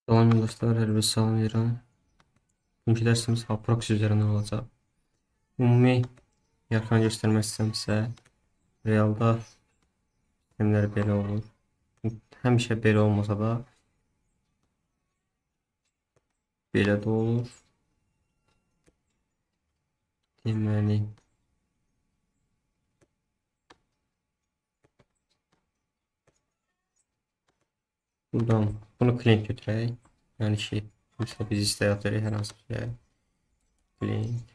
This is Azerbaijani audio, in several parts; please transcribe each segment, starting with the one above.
Salam dostlar, hər bir salam verirəm. Bugünkü dərsimiz proxy üzərindən olacaq. Ümumi yaxın göstərmək istəmirsə, realda sistemlər belə olur. Həmişə belə olmasa da, belə də olur. Deməli, buradan bunu klient götürək. Yəni ki, mesela biz istəyək hər hansı bir şey. Klient.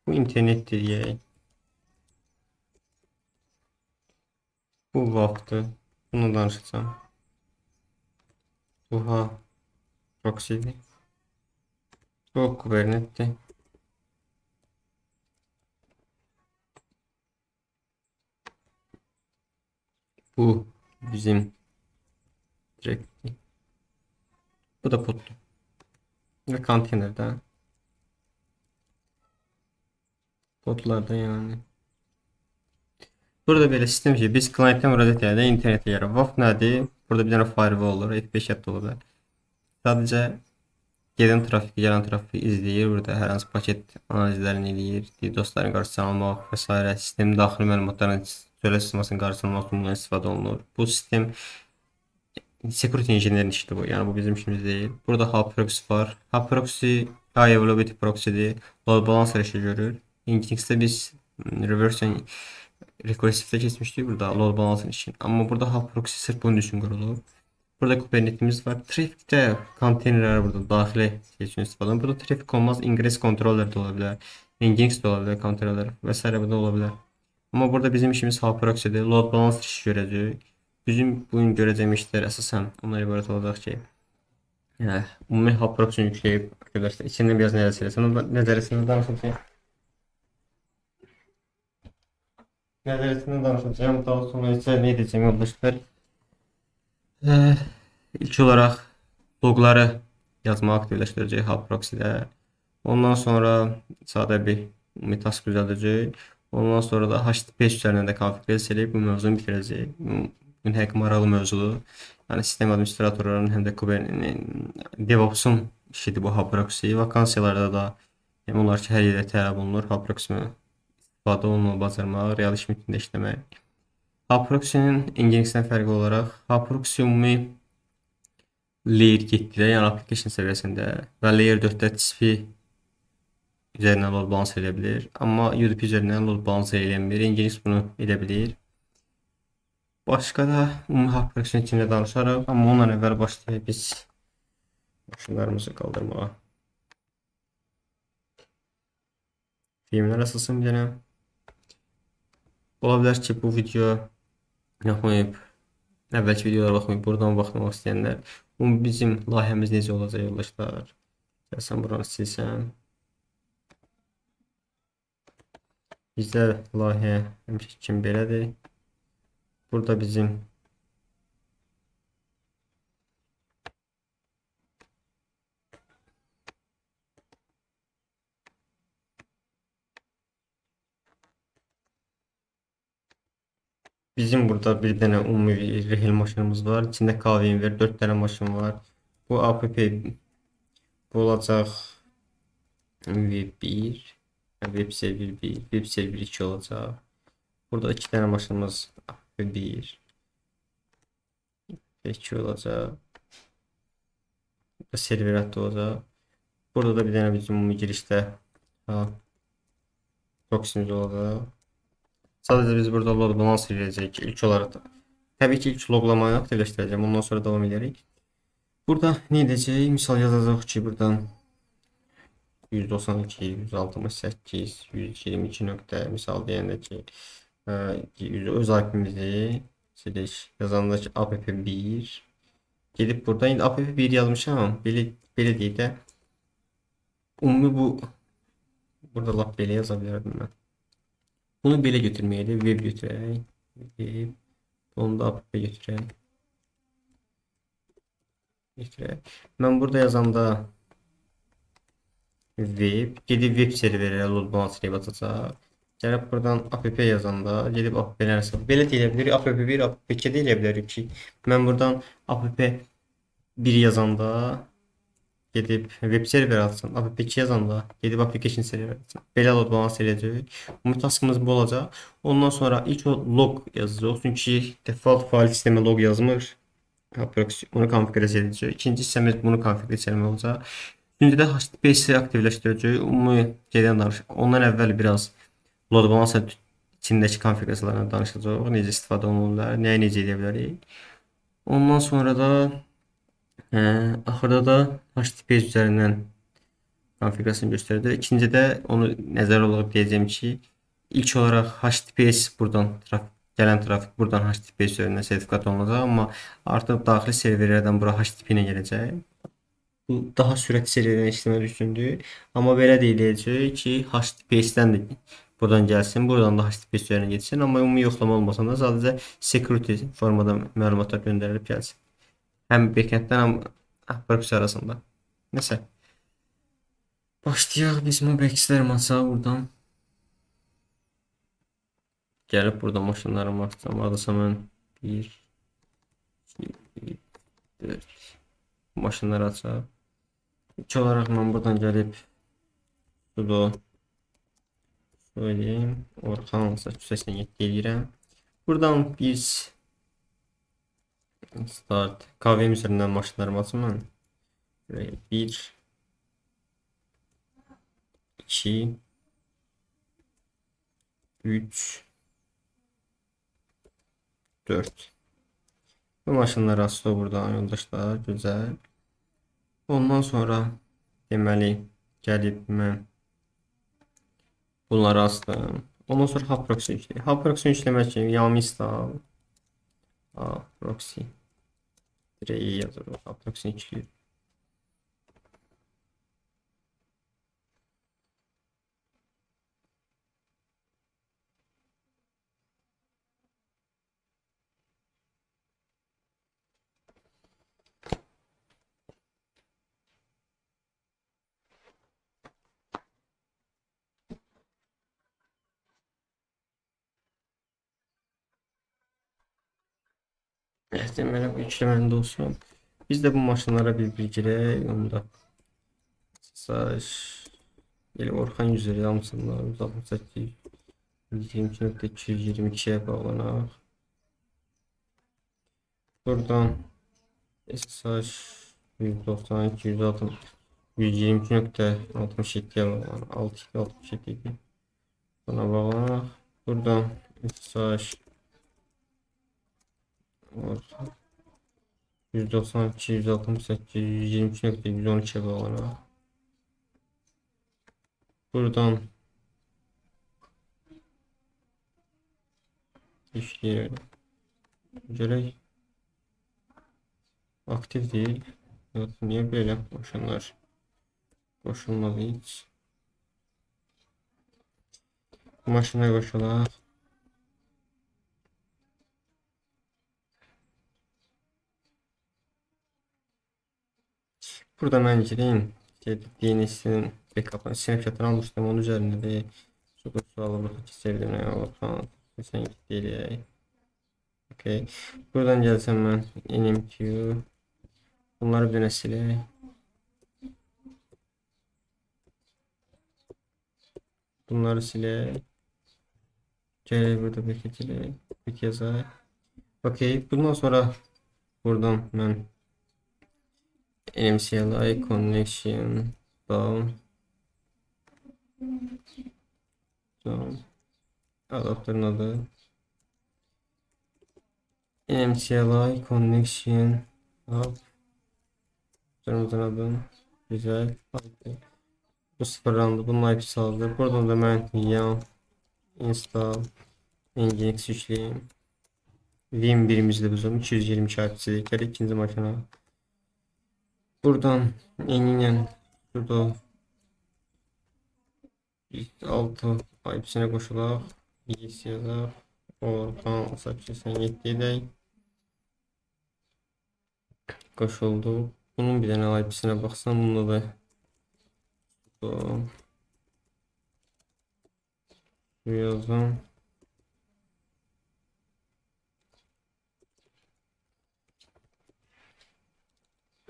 Bu internetdir deyək. Bu vaxtı bunu danışacağım. Bu proxy'dir. Bu Kubernetes'tir. Bu bizim direkt. Bu da poddu. Ve konteynerdə. Podlarda yani. Burada belə sistem ki, biz klientdən müraciət edəndə internet yeri. WAF nədir? Burada bir dənə firewall olur, F5 hətta ola bilər. Sadəcə gedən trafiki, gələn trafiki izləyir. Burada hər hansı paket analizlərini eləyir. DDoS-ların qarşısını almaq və s. Sistemin daxili məlumatların dövlət sisteminin qarşısını almaq üçün bundan istifadə olunur. Bu sistem security engineerin işidir bu. Yəni bu bizim işimiz deyil. Burada hub proxy var. Hub proxy availability proxy'dir. Load balancer işi görür. Nginx'də biz reverse rekursive geçmiştik burada load balancer için. Ama burada hub proxy sırf bunun için kurulur. Burada Kubernetes'imiz var. Trafikte konteynerler burada dahili için istifadə. Burada trafik olmaz. Ingress controller de olabilir. Nginx de olabilir. Controller vesaire bu da olabilir. Ama burada bizim işimiz hub proxy'dir. Load balancer işi görəcəyik. Bizim bugün görəcəyimiz işlər əsasən onlara ibarət olacaq ki, ümumi hub proxy'ni yükləyib arkadaşlar içindən biraz nəzərəsindən danışacağım. Nəzərəsindən danışacağım. Daha sonra isə nə edəcəyim yoldaşlar? İlk olaraq logları yazmağı aktivləşdirəcək hub proxy-də. Ondan sonra sadə bir task düzəldəcək. Ondan sonra da HTTP üzərindən də konfigurasiya edib bu mövzunu bitirəcək. Bu həqiqi maraqlı mövzudur. Yəni sistem administratorlarının həm də DevOps-un işidir bu hub proxy. Vakansiyalarda da onlar ki, hər yerdə tələb olunur. Hub proxy istifadə olunma bacarmaq, real iş mühitində işləmək. Hub proxy-nin Nginx-dən fərqi olaraq hub proxy ümumi layer 7-də, yəni application səviyyəsində və layer 4-də TCP üzərindən load balance edə bilir. Amma UDP üzərindən load balance edilmir. Nginx bunu edə bilir. Başqa da ümumi hub proxy-nin içində danışarıq. Amma ondan əvvəl başlayaq biz maşınlarımızı qaldırmağa. Filmlər asılsın bir dənə. Ola bilər ki, bu video yaxmayıb, əvvəlki videolara baxmayıb, buradan baxmaq istəyənlər. Bizim layihəmiz necə olacaq yoldaşlar? Gəlsən buranı silsəm. Bizdə layihə həmişə kimi belədir. Burada bizim burada bir dənə ümumi rehil maşınımız var. İçində KVM-ver 4 dənə maşın var. Bu app bu olacaq web 1, web server 1, web server 2 olacaq. Burada 2 dənə maşınımız app 1, 2 olacaq. Burada server hattı olacaq. Burada da bir dənə bizim ümumi girişdə proxy'miz olacaq. Sadəcə biz burada load balance edəcəyik ilk olaraq da. Təbii ki, ilk loglamayı aktivləşdirəcəm. Ondan sonra davam edərik. Burada nə edəcəyik? Misal yazacaq ki, buradan 192, 168, 122 nöqtə misal deyəndə ki, öz IP-mizi silik yazanda ki, app1 gedib burada indi app1 yazmışam. Belə deyək də ümumi bu burada lap belə yaza bilərdim mən. Bunu belə götürməyə də web götürək. Web. Onu da app götürək. Mən burada yazanda web gedib web serverə load balance edib atacaq. Gəlib buradan app yazanda gedib app-lər hesab. Belə deyə bilərik, app1, app2 deyə bilərik ki, mən buradan app1 yazanda gedib web server açsın. App2 yazanda gedib application server açsın. Belə load balans eləyəcək. Bu taskımız bu olacaq. Ondan sonra ilk o log yazacaq. Çünki default file sistemə log yazmır. Bunu konfigürasiya edəcək. İkinci hissəmiz bunu konfigürasiya etmək olacaq. Üçüncüdə HTTPS-i aktivləşdirəcək. Ümumi gedən danış. Ondan əvvəl biraz load balans içindəki konfigurasiyalardan danışacağıq. Necə istifadə olunurlar, nəyi necə edə bilərik. Ondan sonra da axırda da HTTPS üzərindən konfigurasiyasını göstərəcək. İkincidə onu nəzərə alıb deyəcəm ki, ilk olaraq HTTPS buradan gələn trafik buradan HTTPS üzərindən sertifikat olunacaq, amma artıq daxili serverlərdən bura HTTP ilə gələcək. Bu daha sürətli serverdən işləmək üçündür. Amma belə deyiləcək ki, HTTPS-dən də buradan gəlsin, buradan da HTTPS üzərinə getsin, amma ümumi yoxlama olmasa da sadəcə security formada məlumatlar göndərilib gəlsin. Həm backenddən, həm proxy arasında. Nəsə. Başlayaq biz Mobex-ləri açaq buradan. Gəlib burada maşınlarımı açacağım. Adasa mən 1, 2, 4 maşınları açaq. İlk olaraq mən buradan gəlib sudo söyleyeyim. Orxan 387 eləyirəm. Buradan biz start KVM üzərindən maşınlarımı açım mən. 1 2 3 4 Bu maşınları açdı buradan yoldaşlar. Güzel. Ondan sonra deməli gəlib mən bunları açdım. Ondan sonra hub proxy yükləyir. Hub proxy yükləmək üçün yam install proxy yazırıq. Hub proxy yükləyir. Deməli bu yükləməndə olsun. Biz də bu maşınlara bir girək. Onda saç elə Orxan 100 hamısında 168 122.222-yə bağlanaq. Buradan SSH 192 160 122.67-yə bağlanaq. 6267 buna bağlanaq. Buradan SSH 192 168 123.112'ye bağlanaq. Buradan işləyir. Görək. Aktiv deyil. Niyə belə maşınlar qoşulmadı heç? Maşına qoşulaq. Burada mən gireyim. DNS'in backup'ını snapshot'ını almışdım. Onun üzərində də çok sualımı sevdim. Orxan sen gitti. Okay. Buradan gəlsəm mən NMQ bunları bir dənə silək. Bunları silək. Gələk burada bir yazaq. Okay. Bundan sonra buradan mən MCLI connection down adaptörün adı MCLI connection up adı güzel. Bu sıfırlandı. Bunun IP'si aldı. Buradan da mən yam install nginx yükləyim. Vim birimizdə bizim 222 IP'si. Gələk ikinci maşına. Buradan eninen sudo 6 IP'sine qoşulaq. Yes yazaq. Orxan 87 edək. Qoşuldu. Bunun bir dənə IP'sine baxsam, bunda da yazdım.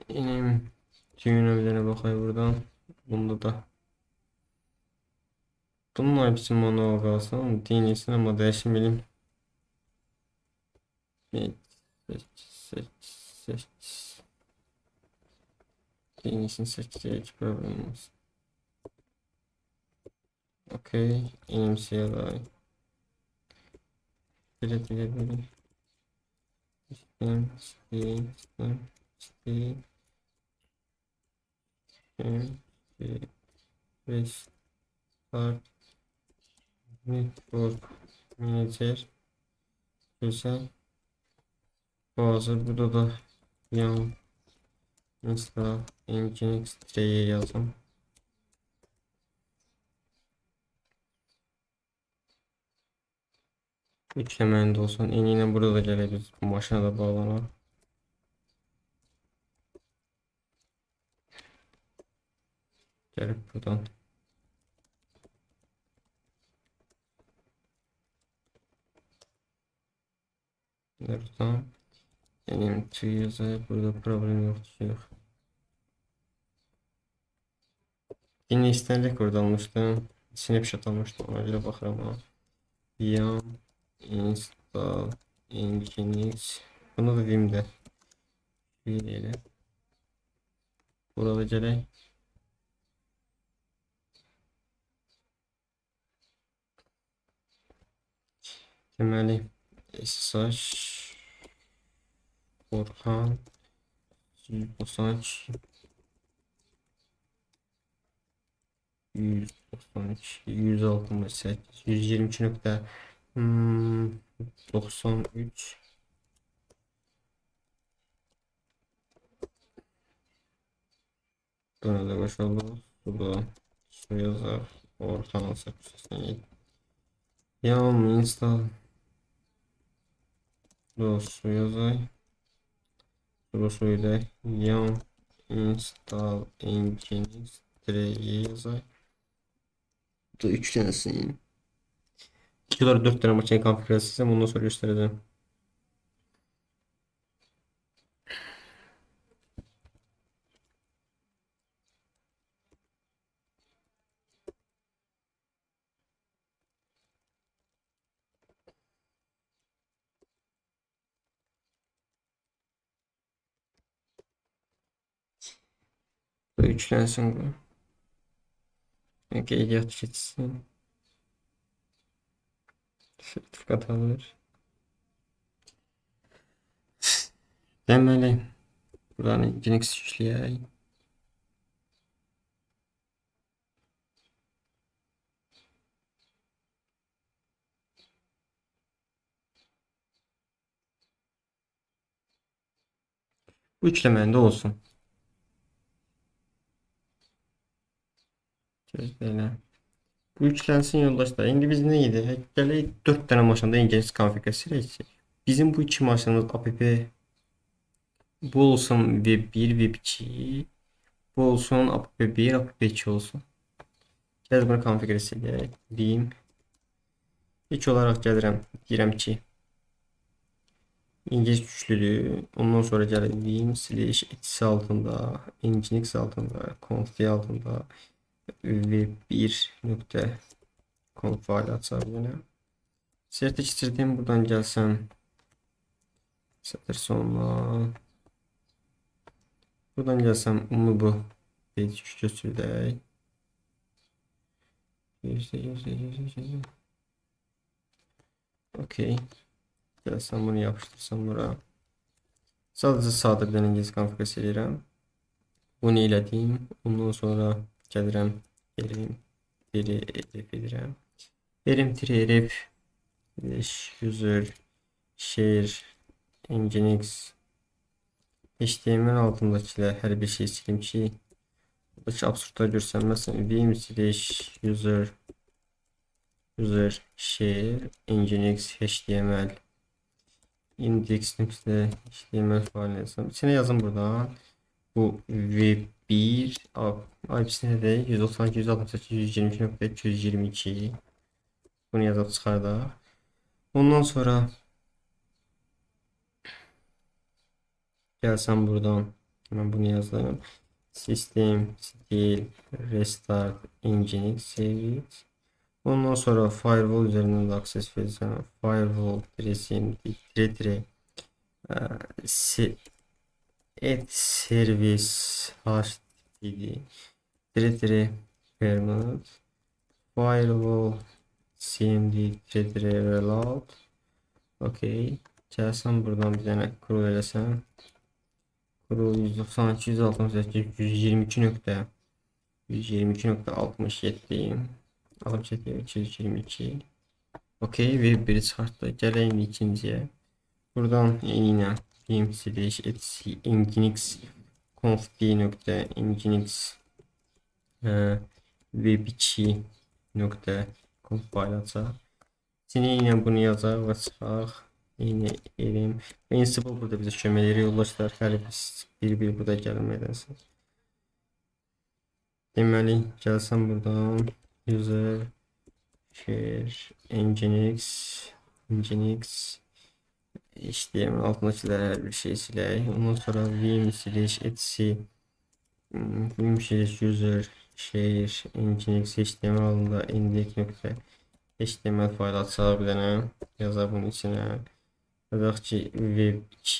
Benim düğümlerine bakayım buradan. Bunda da. Bunun hepsi manuel kalsın. DNS'ini ama değişmeyelim. Seç, seç, seç, seç. DNS'ini seç. Problem olmaz. Okey. NMCLI. Dile. Sistem, sistem. Restart Network Manager. Güzel. Bazı burada da yan install Nginx diye yazdım. Yüklemen de olsun. En yine burada da gelebilir. Bu maşına da bağlanar. Gelip buradan. Buradan. Benim tüyüze burada problem yok. Yok. Yine istenecek orada almıştım. Snapshot almıştım. Ona göre bakarım ama. Yan install Nginx. Bunu da Vim'de. Şöyle. Burada gerek. Deməli, SSH Orhan 192 192 168 122 nokta 93 Buna da başarılı. Burada su yazar. Orhan alsak. Yan install su yazar. Burasıyla yan install Nginx direği yazar. Bu da 3 tanesini. 4 tane maçın konfigürasyonu bundan sonra göstereceğim. Bu üçlensin bu. Ehliyet geçsin. Sertifikat alır. Deməli, buradan Nginx yükləyək. Bu üçləməndə olsun. Gözlə. Bu üçlənsin yoldaşlar. İndi biz nə idi? Gələk 4 dənə maşında Nginx konfigurasiya edəcək. Bizim bu iki maşınımız app bu olsun web1, web2. Bu olsun app1, app2 olsun. Gəl bunu konfigurasiya edək. Vim. İlk olaraq gəlirəm. Deyirəm ki Nginx güclüdür. Ondan sonra gəlir Vim slash etc altında, Nginx altında, conf altında web1.conf faylı açarım yine. Serti keçirdim. Buradan gəlsəm satır sonuna. Buradan gəlsəm bu page götürdək. Gözlə. Okey. Gəlsəm bunu yapışdırsam bura. Sadəcə sadə bir dənə Nginx konfigurasiya edirəm. Bunu elədim. Ondan sonra gəlirəm. Edirəm. Ref user share Nginx HTML altındakiler her bir şey silim ki buradaki absurdlar görsənməsin. Vim slash user share Nginx HTML indeximizde HTML failini yazsam. İçine yazın buradan. Bu web1 IP'sine de 192.168.122.222 Bunu yazıb çıxardaq. Ondan sonra gəlsəm buradan mən bunu yazdım. System, stil, restart, nginx, service. Ondan sonra firewall üzerinden de access vereceğim. Firewall, resim, dire et service http dire permanent firewall cmd dire reload. Okey. Gəlsəm buradan bir dənə kurul eləsəm. Kurul 192, 168, 122.122.67 67, 222. Okey ve biri çıxartdı. Gələyim ikinciyə. Buradan yine vim/etc nginx conf.nginx web2.compile açaq. İçine yine bunu yazaq və çıxaq. Yine elim. Ansible burada bize köməkləri yoldaşlar. Hər bir burada gəlmədənsə. Deməli, gəlsəm buradan user share nginx HTML altındakiler her bir şey silək. Ondan sonra vim/etc vim/user share nginx HTML alında index.html fayl açaq bir dənə yazaq bunun içine. Yazaq ki web2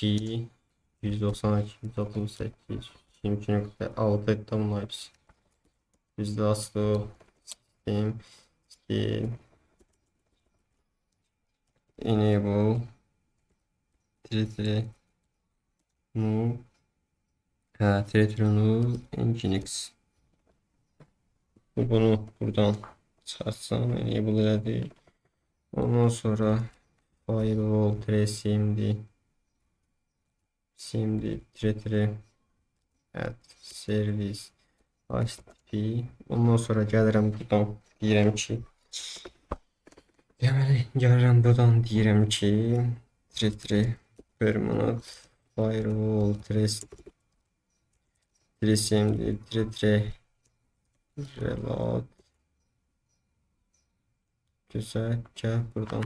192 168 22.6 tamam hepsi. Bizde aslı system stil enable Tire nu tire nu nginx. Bunu buradan çıkartsam enable elədi. Ondan sonra firewall cmd tire at service http. Ondan sonra gəlirəm buradan deyirəm ki gəlirəm buradan deyirəm ki tire permanent firewall cmd tire reload. Güzel. Gel buradan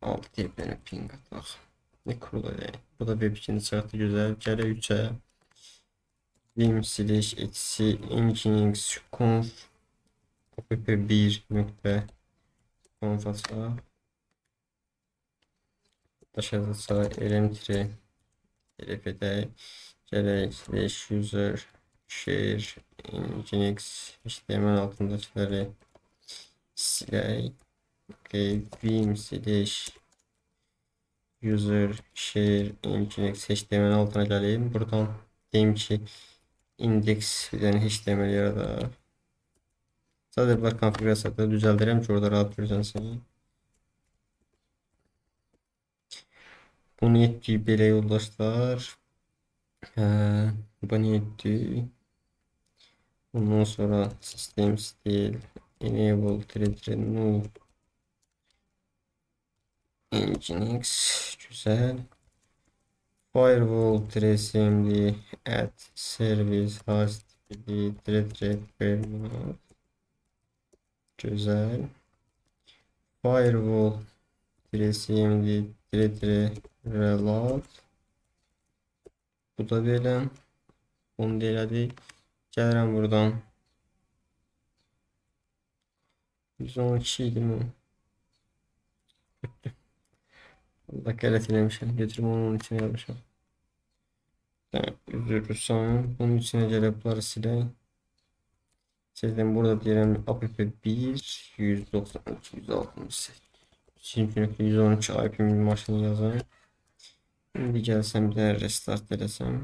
6 diye bir ping ataq. Ne kurulu elə. Bu da web ikinci çıxartdı güzel. Gələ 3'ə vim/etc nginx conf app1.conf açaq. Aşağıda lm-rfd gələk user share nginx html altındakiləri silək. Okay, vim/user share nginx html altına gəleyim. Buradan deyim ki index bir dənə html yaradaq. Sadəcə bunlar konfigurasiyada düzəldirəm ki orada rahat görsənsin. Bunu etdik belə yoldaşlar. Bunu etdik. Ondan sonra system stil enable tire null nginx güzel. Firewall cmd at service http tire permanent güzel. Firewall cmd tire reload. Bu da belə. Onu da elədik. Gəlirəm buradan 112 idi mi? Allah qələt eləmişəm. Götürüm onun içine yazmışam. Üzürürsən. Bunun içine gəlib bunları silək. Sizden burada deyirəm app1 192 168 112 IP maşını yazayım. Şimdi gəlsəm bir də restart eləsəm.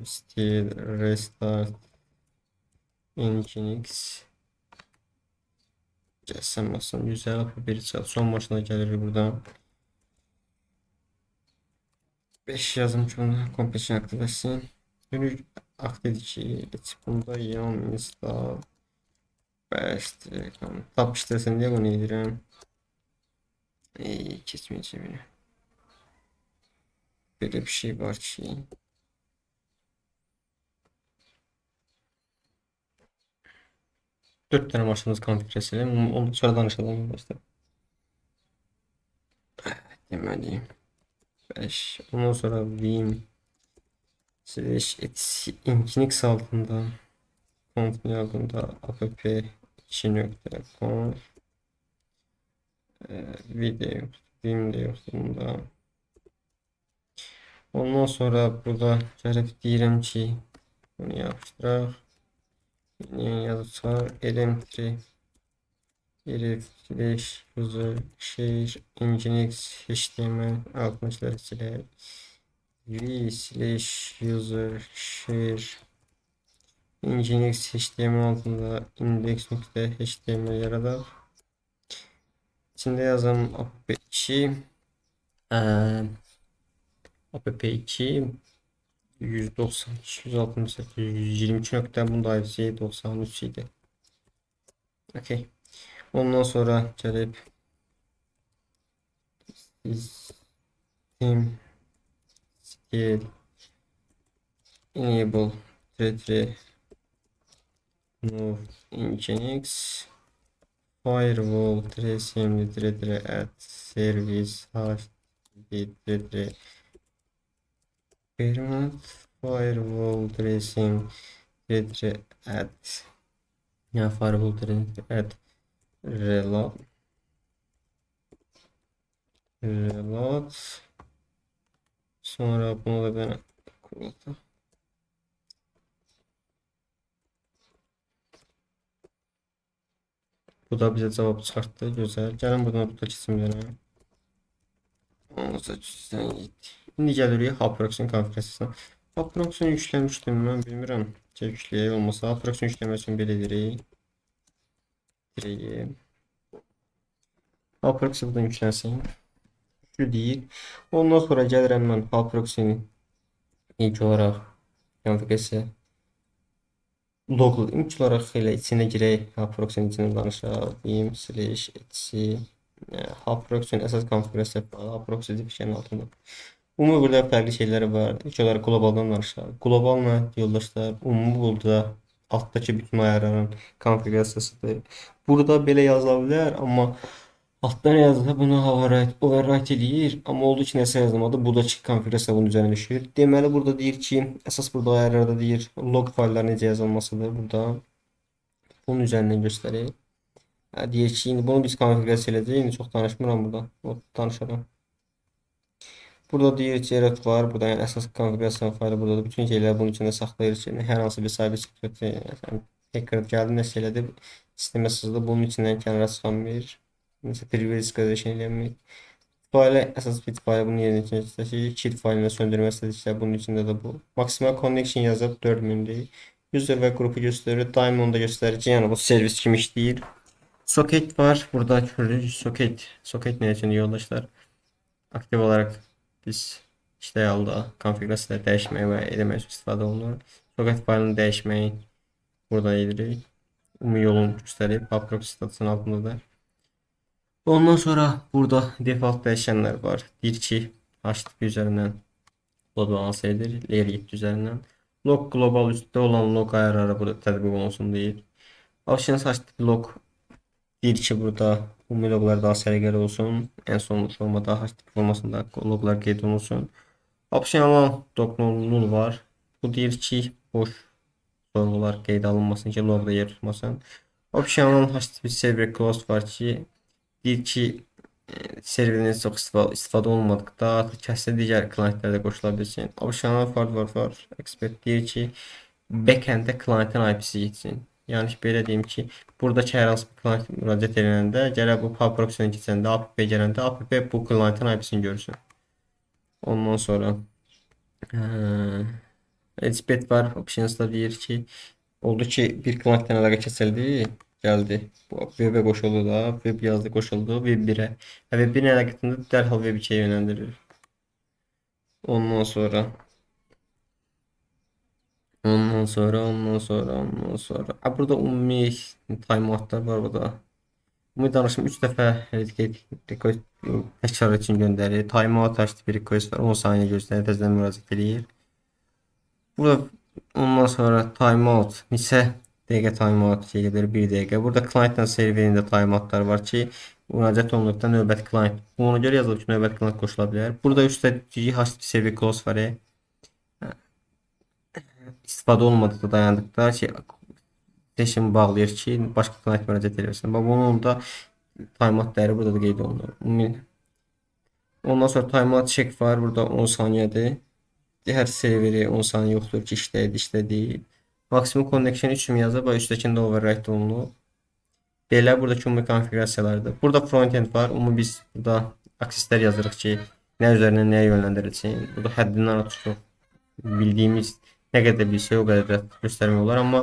Stil restart nginx gəlsəm basam 161 saat son maşına gəlir buradan 5 yazım ki bunu kompresyon aktif etsin. Dönüş aktif ki bunda yan install best tab işləsin diye bunu edirəm. Kesmeyeceğim beni. Böyle bir şey var ki 4 tane maşınımız konfigür edelim. Onu sonra danışalım arkadaşlar. Deməli 5. Ondan sonra vim slash nginx altında conf altında app 2.conf video vim de yok bunda. Ondan sonra burada gəlib deyirəm ki, bunu yapışdıraq. Yeni yazıçlar elementary refresh user share nginx html 60'lar siler v slash user share nginx html altında index.html yaradaq. İçində yazım app2 app2 190 268 123 nokta bunda IC 93 idi. Okey. Ondan sonra gəlib system scale enable thread move nginx firewall tracing thread add service hash thread parent firewall tracing thread add ya firewall thread add reload sonra bunu da ben kuruldu. Bu da bize cevap çıkarttı. Güzel. Gəlin buradan burada kesimlere. Ondan İndi gəlirik Haprox'un konfigurasiyasına. Haprox'un yükləmişdim mən bilmirəm. Yükləyək olmasa Haprox'un yükləmək üçün belə edirik. Dirəyim. Haprox'u buradan yüklənsin. Şu deyil. Ondan sonra gəlirəm mən Haprox'un ilk olaraq konfigurasiya local ilk olaraq elə içinə girək. Haprox'un içinə danışaq. Vim slash etc Haprox'un əsas konfigurasiya Haprox edifikanın altında. Ümumi burada fərqli şeyləri var. İlk olaraq globaldan danışaq. Globalla yoldaşlar ümumi burada altdakı bütün ayarların konfigurasiyasıdır. Burada belə yazıla bilər, amma altdan yazıda bunu override eləyir, amma olduğu ki nəsə yazılmadı. Buradakı konfigurasiya bunun üzərinə düşür. Deməli burada deyir ki, əsas burada ayarlarda deyir log fayllar necə yazılmasıdır burada. Bunun üzərindən göstərir. Deyir ki, indi bunu biz konfigurasiya edəcəyik. İndi çox danışmıram burada. O danışaram. Burada deyir ki, ref var. Burada yəni əsas konfigurasiya faylı buradadır. Bütün şeyləri bunun içində saxlayır ki, hər hansı bir cyber security hacker gəldi, nəsə elədi, sistemə sızdı. Bunun içindən kənara çıxamır. Mesela privilege escalation eləmək. Faylı əsas bit faylı bunun yerinə keçirsək, kit faylını söndürmə istədiklər bunun içində də bu. Maximal connection yazıb 4000-dir. User və qrupu göstərir. Daim onu da göstərir ki, yəni bu servis kimi işləyir. Socket var. Burada görürük socket. Socket nə üçün yoldaşlar? Aktiv olarak biz işte halda konfigurasiyonu dəyişmək və eləmək üçün istifadə olunur. Socket faylını dəyişməyi burada edirik. Ümumi yolunu göstərib Haprox statusının altındadır. Ondan sonra burada default dəyişənlər var. Deyir ki, HTTP üzərindən load balansı edir. Layer 7 üzərindən. Log global üstdə olan log ayarları burada tətbiq olunsun deyir. Options HTTP log deyir ki, burada ümumi loglar daha səliqəli olsun. En son formada HTTP formasında loglar qeyd olunsun. Optional doc null var. Bu deyir ki, boş sorğular qeyd alınmasın ki, logda yer tutmasın. Optional HTTP server closed var ki, deyir ki, serveriniz çox istifadə olmadıqda artıq kəssə digər klientlərdə qoşula bilsin. Optional forward var. Expert deyir ki, backenddə klientin IP-si getsin. Yəni ki, belə deyim ki, buradakı hər hansı bir klient müraciət edəndə, gərək bu Haprox'dan keçəndə, app gələndə, app bu klientin IP-sini görsün. Ondan sonra expert var. Options'da deyir ki, oldu ki, bir klientdən əlaqə kəsildi. Geldi. Bu web'e koşuldu da. Web yazdı koşuldu. Web 1'e. Web 1'in hareketinde derhal Web 2'ye yönlendirir. Ondan sonra burada umumi timeoutlar var burada. Umumi danışım 3 dəfə request təkrar için göndərir. Timeout açdı bir request var. 10 saniye göstərir. Təzədən müraciət edir. Burada ondan sonra timeout neçə dəqiqə timeout gedir, 1 dəqiqə. Burada client-la serverində timeoutlar var ki, müraciət olunduqda növbəti client. Ona görə yazılıb ki, növbəti client qoşula bilər. Burada üstdə HTTP close var. İstifadə olmadıqda dayandıqda şey session bağlayır ki, başqa client müraciət edirsən. Bax bunun da timeout dəyəri burada da qeyd olunur. Ondan sonra timeout check var. Burada 10 saniyədir. Hər serveri 10 saniyə yoxdur ki, işləyir, işlədi. Maksimum connection 3000 yazır və üstdəkində override olunur. Belə buradakı ümumi konfigurasiyalardır. Burada frontend var. Ümumi biz burada akseslər yazırıq ki, nə üzərindən nəyə yönləndirilsin. Burada həddindən artıq bildiyimiz nə qədər bilsə o qədər də göstərmək olar. Amma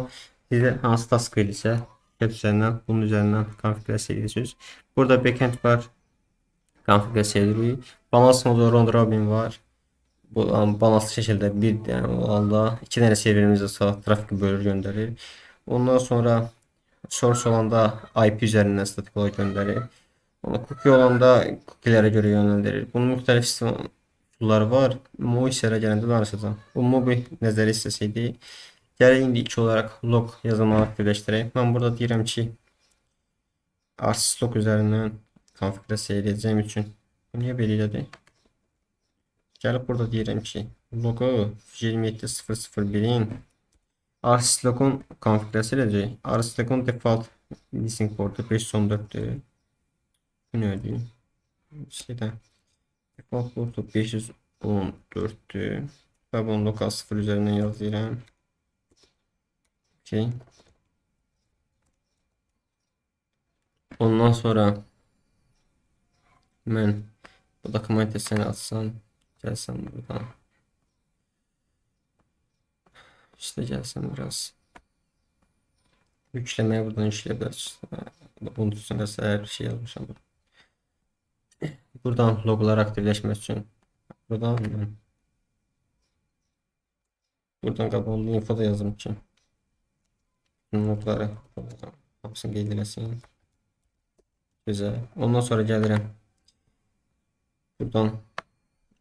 sizə hansı task verilsə, üzərindən bunun üzərindən konfigurasiya edirsiniz. Burada backend var. Konfigurasiya edirik. Balans modu round robin var. Bu balanslı şəkildə bir dənə olanda 2 dənə serverimizə trafiki bölür göndərir. Ondan sonra source olanda IP üzərindən statik olaraq göndərir. Cookie olanda cookie'lərə görə yönləndirir. Bunun müxtəlif üsulları var. Bu hissələrə gələndə danışacağam. Bu bir nəzəri hissəsi idi. Gələk indi ilk olaraq log yazılımını aktivləşdirək. Mən burada deyirəm ki, RCS log üzərindən konfigurasiya edəcəyim üçün niyə belə elədi? Gəlib burada deyirəm ki, logo 27001-in RCS logun konfigurasiya edəcək. RCS logun default listing portu 514-dür. Bu nədir? Şeydən default portu 514-dür. Və bunu lokal 0 üzərindən yazıram. Okay. Ondan sonra mən bu dokumentasiyonu açsam, gəlsəm buradan. İşte gəlsəm biraz. Yükləməyə buradan yükləyə bilərsiniz. Bunun üstündə səhər bir şey yazmışam. Buradan loqlar aktivləşmək üçün. Buradan qabağında info da yazdım ki. Notları hamısını qeyd eləsin. Güzel. Ondan sonra gəlirəm. Buradan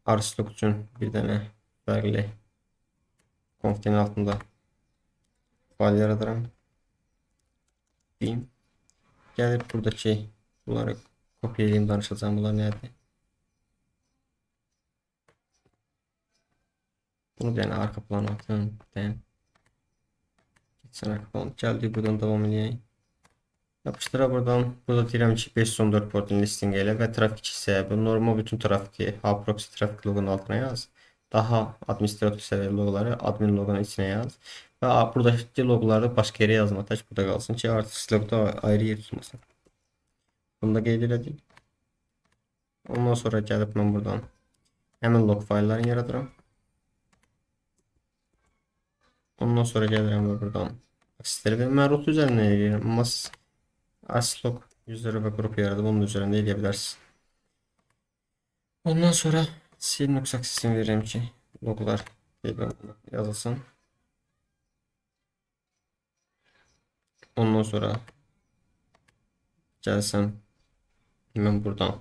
RCS log üçün bir dənə fərqli konfigurasiyonun altında fayl yaradıram. Deyim. Gəlib buradakı bunları kopyalayayım, danışacağım. Bunlar nədir? Bunu bir dənə arka plan atın. Geçsin arka plan. Gəldik buradan davam edeyim. Yapıştıra buradan. Burada deyirəm ki 514 portun listing elə və trafik hissəyə normal bütün trafiki proxy trafik loqunun altına yaz. Daha administrator səviyyəli loqları admin loqunun içinə yaz. Və buradakı loqları başqa yerə yazma. Tək burada qalsın ki RCS logda ayrı yer tutmasın. Bunu da qeyd elədik. Ondan sonra gəlib mən buradan həmin log fayllarını yaradıram. Ondan sonra gəlirəm və buradan aksesləri və mən root üzərindən eləyirəm. Amma RCS log yüzləri və qrup yaradım. Onun üzərində eləyə bilərsiniz. Ondan sonra Linux aksesini verirəm ki loglar yazılsın. Ondan sonra gəlsəm mən buradan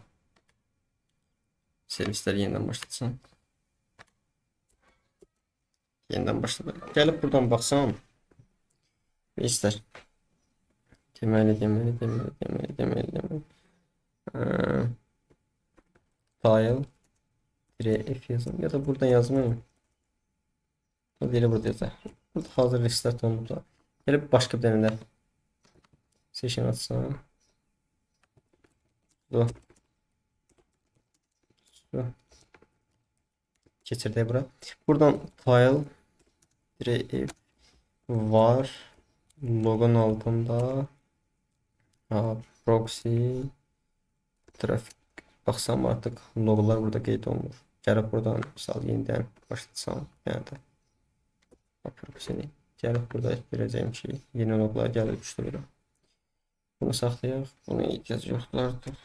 servisləri yenidən başlatsam. Yenidən başladı. Gəlib buradan baxsam istər. Deməli. File F yazım ya da buradan yazmayayım. Hadi burada yazar. Burada hazır restart oldu. Gəlib başqa bir dənə də session açsam. Keçirdik bura. Buradan file F var. Logon altında proxy trafik baxsam artıq loglar burada qeyd olunur. Gəlib buradan misal yenidən başlatsam, yəni də proxy-ni gəlib burada verəcəyim ki, yeni loglar gəlib düşdü. Bunu saxlayaq. Buna ehtiyac yoxdur artıq.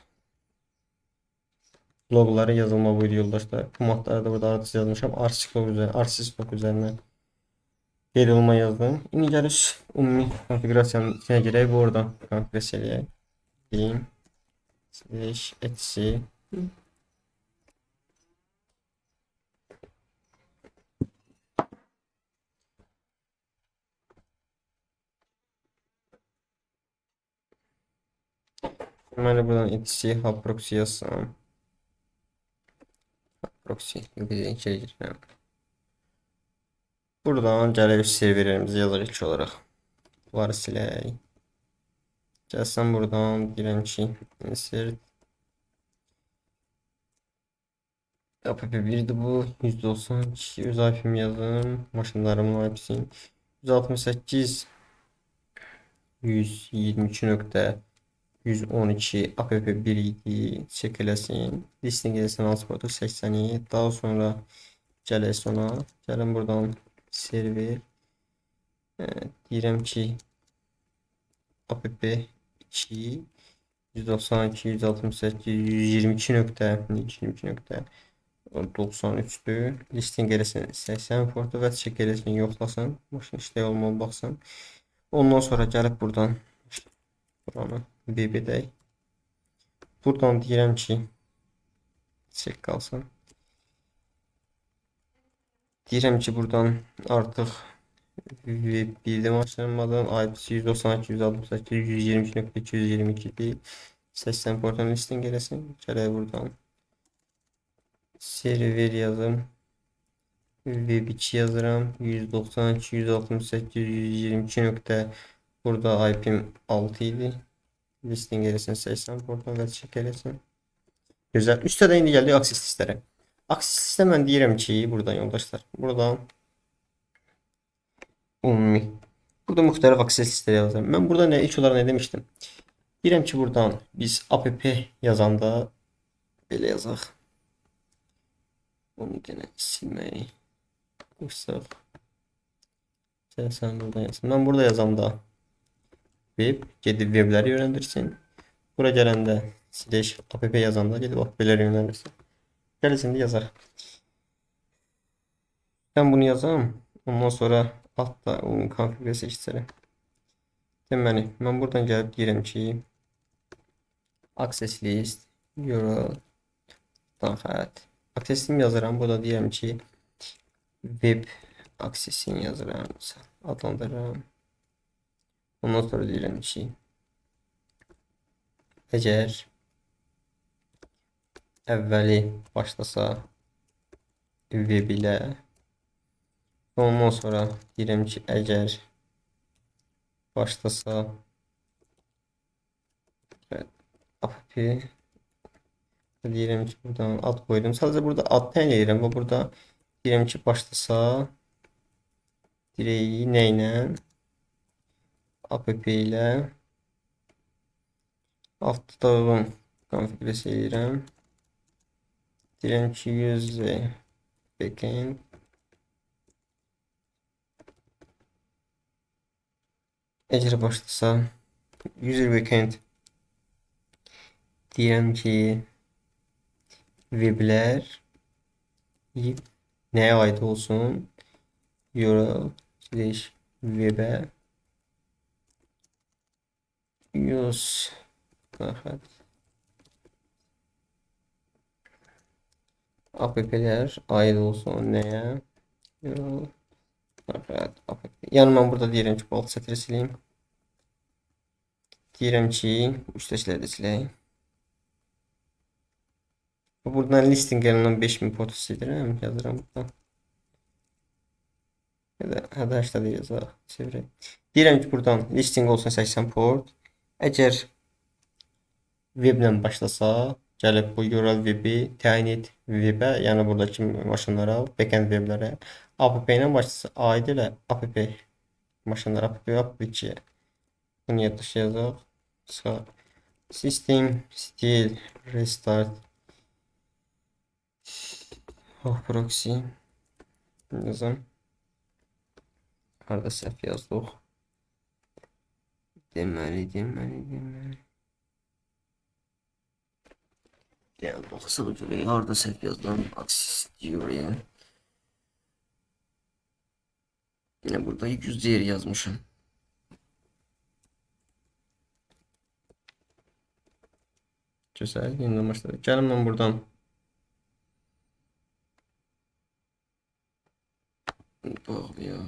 Logları yazılma buydu yoldaşlar. Bu matları da burada artıq yazmışam. RCS log üzərindən qeyd olma yazdım. İndi gəlir ümumi konfigurasiyanın içinə girək. Bu oradan konfigurasiya eləyək. Deyim. /etc Deməli buradan etc hub proxy yazsam. Proxy girirəm. Buradan gəlib serverlərimizi yazırıq ilk olaraq. Bunları silək. Gəlsəm buradan deyirəm ki insert app1'dir bu. 192 öz IP'mi yazım. Maşınlarımın IP'sin 168 122.112 app1 idi. Çek eləsin. Listing eləsin transportu 80'i. Daha sonra gəlir sona. Gəlin buradan server. Deyirəm ki app2 192 168 122.122.93'dür. Listing eləsin 80 portu və çek eləsin yoxlasın. Maşın işləyə olmalı baxsın. Ondan sonra gəlib buradan buranı BB-də. Buradan deyirəm ki çek qalsın. Deyirəm ki buradan artıq bildim maşınımdan IP'si 192 168 122.222'dir. 80 portun listing eləsin. Gələk buradan server yazım. Web2 yazıram. 192 168 122 nöqtə. Burada IP'm 6 idi. Listing eləsin 80 portun və çek eləsin. Güzel. Üstə də indi gəldik access listlərə. Access listə mən deyirəm ki, buradan yoldaşlar. Buradan ümumi. Burada müxtəlif access listləri yazıram. Mən burada ilk olaraq nə demişdim? Deyirəm ki, buradan biz app yazanda belə yazaq. Onu yenə silməyi qoysaq. Sən buradan yazın. Mən burada yazanda web gedib webləri yönləndirsin. Bura gələndə slash app yazanda gedib app-ləri yönləndirsin. Gəl şimdi yazaq. Ben bunu yazam. Ondan sonra altta onun konfigürasiya seçəcəm. Deməli, mən buradan gəlib deyirəm ki access list URL xətt. Access'imi yazıram. Burada deyirəm ki web access'ini yazıram. Adlandırıram. Ondan sonra deyirəm ki əgər əvvəli başlasa web ilə ondan sonra deyirəm ki əgər başlasa app deyirəm ki buradan ad qoydum. Sadəcə burada ad təyin edirəm və burada deyirəm ki başlasa direği nə ilə app ilə altta uyğun konfigürasiya edirəm. Deyirəm ki use backend əgər başlasa user backend deyirəm ki weblər nəyə aid olsun? URL slash web'ə use app'lər aid olsun nəyə? URL app. Yəni mən burada deyirəm ki, bu alt sətri sileyim. Deyirəm ki, üstəkiləri də siləyim. Buradan listing gələn 5000 port sildirəm, yazıram buradan. Ya da hədə 80 yazaq, çevirək. Deyirəm ki, buradan listing olsun 80 port. Əgər weblə başlasa, gəlib bu URL webi təyin et webə, yəni buradakı maşınlara, backend weblərə, app ilə başlasa, aid elə app maşınlara, app2. Bunu yazaq. System still restart proxy yazım. Harada səhv yazdıq. Deməli. Yəni baxsaq görək, harada səhv yazdım. Access diyor yəni. Yine burada 100 değeri yazmışım. Güzel. Yeniden başladık. Gəlin mən buradan bağlayaq.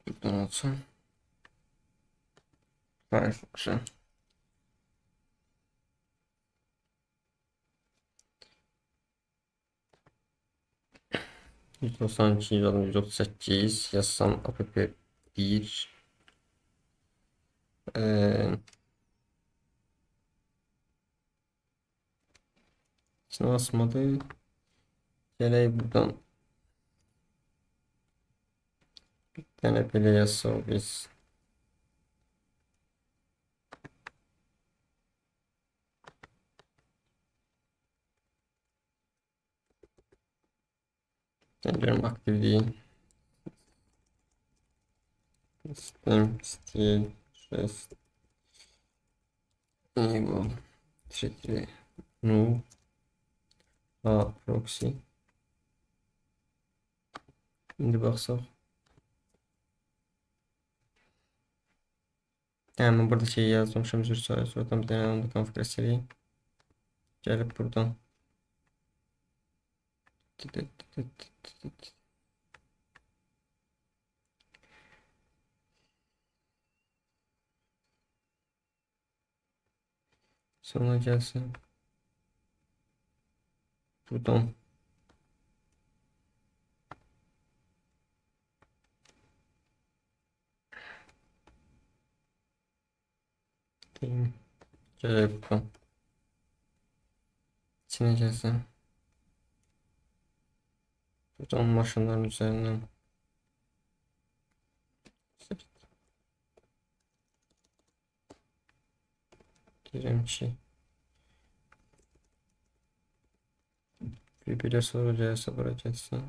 Buradan açsam. Firefox'a. 192, 138 yazsam app 1 içine basmadı. Geley buradan bir tane böyle yazsa biz. Ben diyorum aktif değil. System stil rest enable tree no proxy. Şimdi baksak. Hemen burada şey yazmışım. Oradan bir tane onu konfigür edeyim. Gelip buradan. Sonra gelsin. Buradan. Diyeyim. Gelip buradan. İçine gelsin. Buradan maşınların üzerinden. Diyelim birbirine soracağız, bırakacaksın.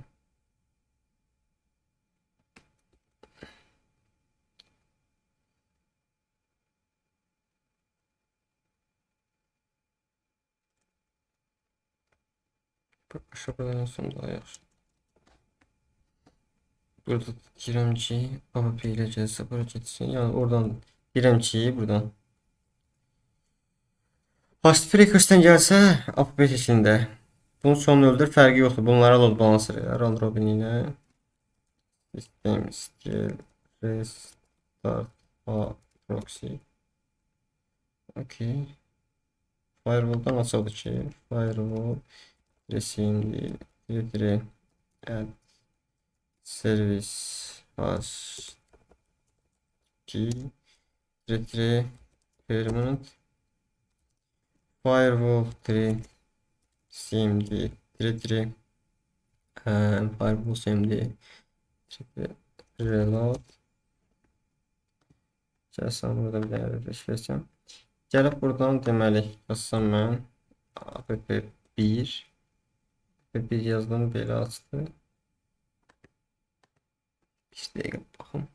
Şu kadar sonra daha yaxşı. Burada diremçi APP ile celse bırakacaksın. Yani oradan diremçiyi buradan. Hostbreakers'ten gelse APP seçilində. Bunun son öldür fərqi yoxdur. Bunlara load balancer elə. Round robin ilə system skill restart proxy. Okay. Firewall'dan açıldı ki. Firewall resimli dire add service host key dire permanent firewall dire cmd dire firewall cmd reload gəlsəm burada bir dənə refresh versəm gəlib buradan deməli yazsam mən app 1 bir yazdım belə açdı. Bir dəqiqə baxım.